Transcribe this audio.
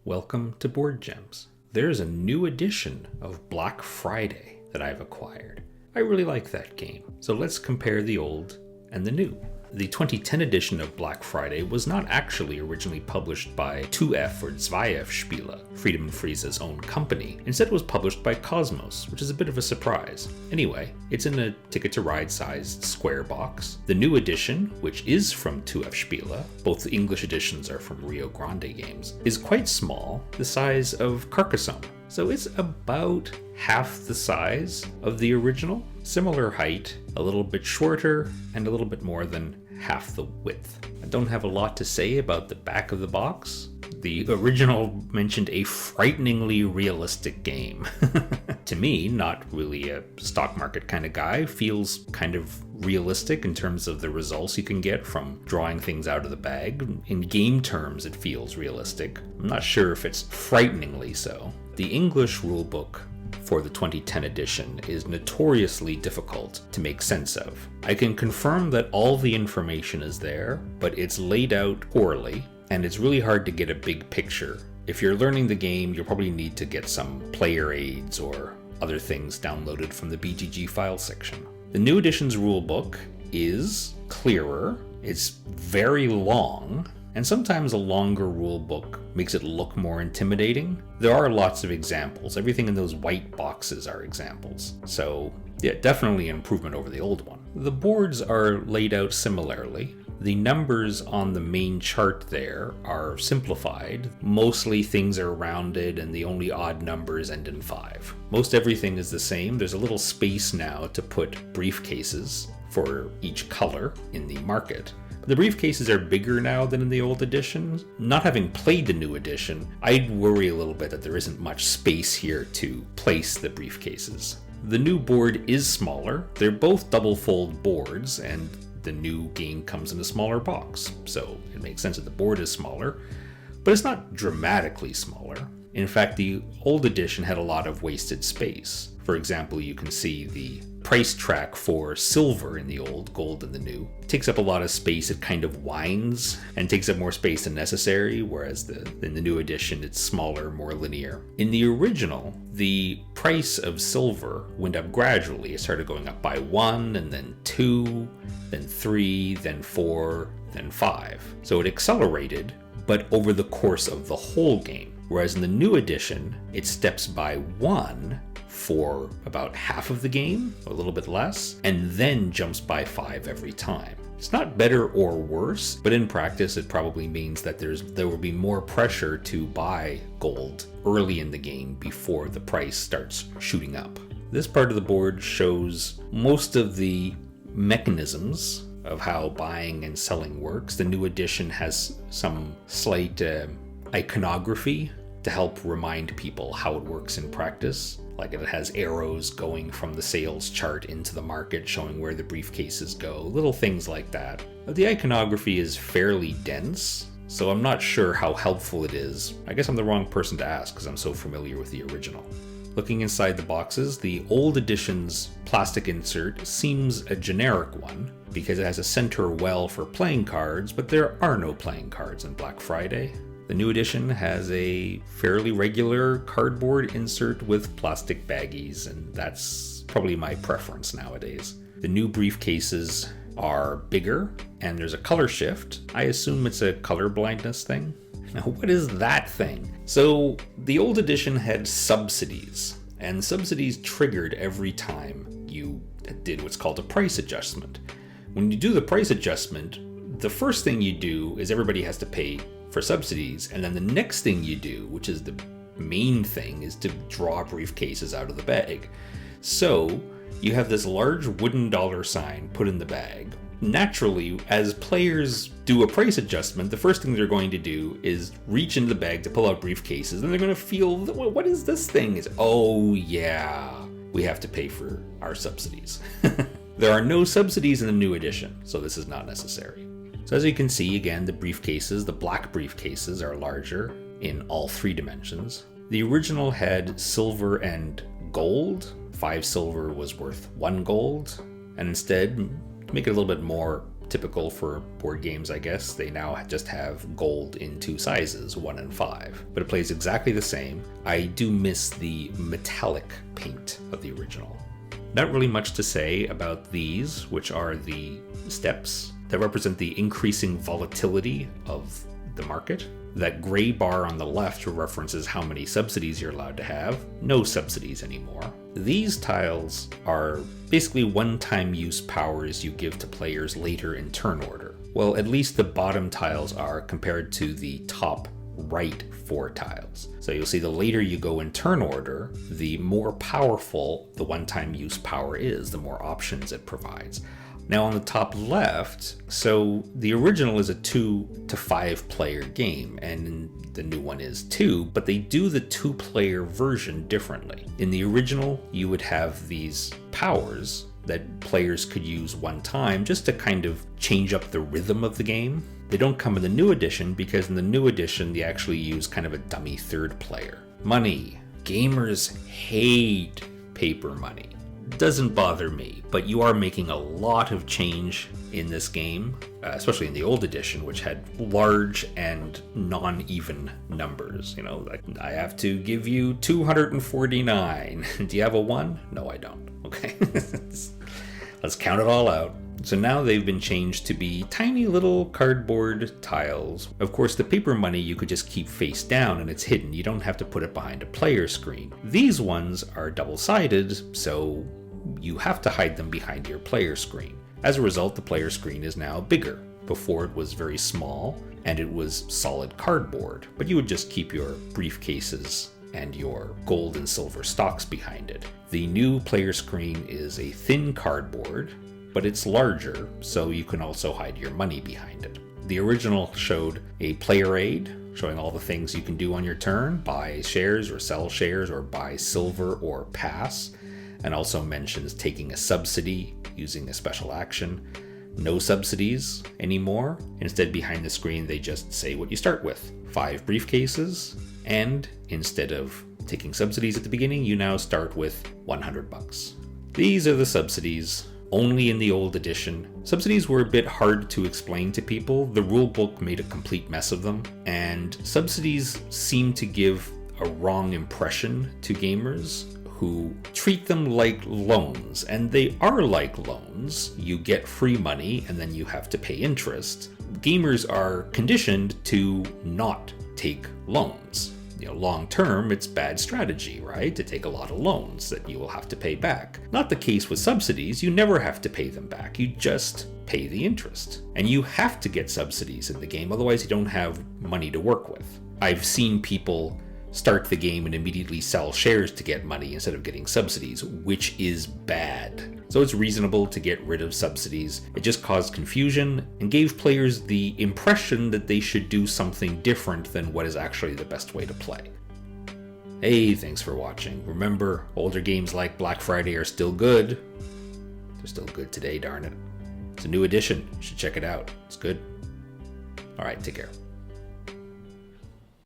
Welcome to Board Gems. There's a new edition of Black Friday that I've acquired. I really like that game, so let's compare the old and the new. The 2010 edition of Black Friday was not actually originally published by 2F or 2F Spiele, Freedom and Frieza's own company. Instead it was published by Kosmos, which is a bit of a surprise. Anyway, it's in a Ticket to Ride sized square box. The new edition, which is from 2F Spiele, both the English editions are from Rio Grande Games, is quite small, the size of Carcassonne. So it's about half the size of the original, similar height, a little bit shorter, and a little bit more than half the width. I don't have a lot to say about the back of the box. The original mentioned a frighteningly realistic game. To me, not really a stock market kind of guy, feels kind of realistic in terms of the results you can get from drawing things out of the bag. In game terms, it feels realistic. I'm not sure if it's frighteningly so. The English rulebook for the 2010 edition is notoriously difficult to make sense of. I can confirm that all the information is there, but it's laid out poorly, and it's really hard to get a big picture. If you're learning the game, you'll probably need to get some player aids or other things downloaded from the BGG file section. The new edition's rulebook is clearer, it's very long, and sometimes a longer rulebook makes it look more intimidating. There are lots of examples. Everything in those white boxes are examples. So yeah, definitely an improvement over the old one. The boards are laid out similarly. The numbers on the main chart there are simplified. Mostly things are rounded and the only odd numbers end in 5. Most everything is the same. There's a little space now to put briefcases for each color in the market. The briefcases are bigger now than in the old edition. Not having played the new edition, I'd worry a little bit that there isn't much space here to place the briefcases. The new board is smaller. They're both double fold boards, and the new game comes in a smaller box, so it makes sense that the board is smaller, but it's not dramatically smaller. In fact, the old edition had a lot of wasted space. For example, you can see the price track for silver in the old, gold in the new. It takes up a lot of space. It kind of winds and takes up more space than necessary, whereas in the new edition it's smaller, more linear. In the original, the price of silver went up gradually. It started going up by 1, and then 2, then 3, then 4, then 5. So it accelerated, but over the course of the whole game. Whereas in the new edition, it steps by 1 for about half of the game, a little bit less, and then jumps by 5 every time. It's not better or worse, but in practice it probably means that there will be more pressure to buy gold early in the game before the price starts shooting up. This part of the board shows most of the mechanisms of how buying and selling works. The new edition has some slight iconography to help remind people how it works in practice. Like it has arrows going from the sales chart into the market showing where the briefcases go, little things like that. But the iconography is fairly dense, so I'm not sure how helpful it is. I guess I'm the wrong person to ask because I'm so familiar with the original. Looking inside the boxes, the old edition's plastic insert seems a generic one because it has a center well for playing cards, but there are no playing cards in Black Friday. The new edition has a fairly regular cardboard insert with plastic baggies, and that's probably my preference nowadays. The new briefcases are bigger, and there's a color shift. I assume it's a color blindness thing. Now, what is that thing? So, the old edition had subsidies, and subsidies triggered every time you did what's called a price adjustment. When you do the price adjustment, the first thing you do is everybody has to pay for subsidies, and then the next thing you do, which is the main thing, is to draw briefcases out of the bag. So you have this large wooden dollar sign put in the bag. Naturally, as players do a price adjustment, the first thing they're going to do is reach into the bag to pull out briefcases, and they're going to feel, what is this thing? Oh yeah, we have to pay for our subsidies. There are no subsidies in the new edition, so this is not necessary. So as you can see, again, the briefcases, the black briefcases, are larger in all 3 dimensions. The original had silver and gold. 5 silver was worth 1 gold. And instead, to make it a little bit more typical for board games, I guess. They now just have gold in 2 sizes, 1 and 5. But it plays exactly the same. I do miss the metallic paint of the original. Not really much to say about these, which are the steps that represent the increasing volatility of the market. That gray bar on the left references how many subsidies you're allowed to have. No subsidies anymore. These tiles are basically one-time use powers you give to players later in turn order. Well, at least the bottom tiles are compared to the top right 4 tiles. So you'll see the later you go in turn order, the more powerful the one-time use power is, the more options it provides. Now on the top left, so the original is a 2 to 5 player game, and the new one is 2, but they do the 2-player version differently. In the original, you would have these powers that players could use one time just to kind of change up the rhythm of the game. They don't come in the new edition because in the new edition, they actually use kind of a dummy 3rd player. Money. Gamers hate paper money. Doesn't bother me, but you are making a lot of change in this game, especially in the old edition, which had large and non-even numbers. You know, like I have to give you 249. Do you have a 1? No, I don't. Okay. Let's count it all out. So now they've been changed to be tiny little cardboard tiles. Of course, the paper money you could just keep face down and it's hidden. You don't have to put it behind a player screen. These ones are double-sided, so you have to hide them behind your player screen. As a result, the player screen is now bigger. Before it was very small and it was solid cardboard, but you would just keep your briefcases and your gold and silver stocks behind it. The new player screen is a thin cardboard, but it's larger, so you can also hide your money behind it. The original showed a player aid, showing all the things you can do on your turn, buy shares or sell shares or buy silver or pass, and also mentions taking a subsidy using a special action. No subsidies anymore. Instead, behind the screen, they just say what you start with. 5 briefcases, and instead of taking subsidies at the beginning, you now start with $100. These are the subsidies. Only in the old edition. Subsidies were a bit hard to explain to people. The rulebook made a complete mess of them, and subsidies seem to give a wrong impression to gamers who treat them like loans, and they are like loans. You get free money and then you have to pay interest. Gamers are conditioned to not take loans. You know, long term, it's bad strategy, right? To take a lot of loans that you will have to pay back. Not the case with subsidies. You never have to pay them back. You just pay the interest. And you have to get subsidies in the game, otherwise you don't have money to work with. I've seen people start the game and immediately sell shares to get money instead of getting subsidies, which is bad. So it's reasonable to get rid of subsidies. It just caused confusion and gave players the impression that they should do something different than what is actually the best way to play. Hey, thanks for watching. Remember, older games like Black Friday are still good. They're still good today, darn it. It's a new edition. You should check it out. It's good. All right, take care.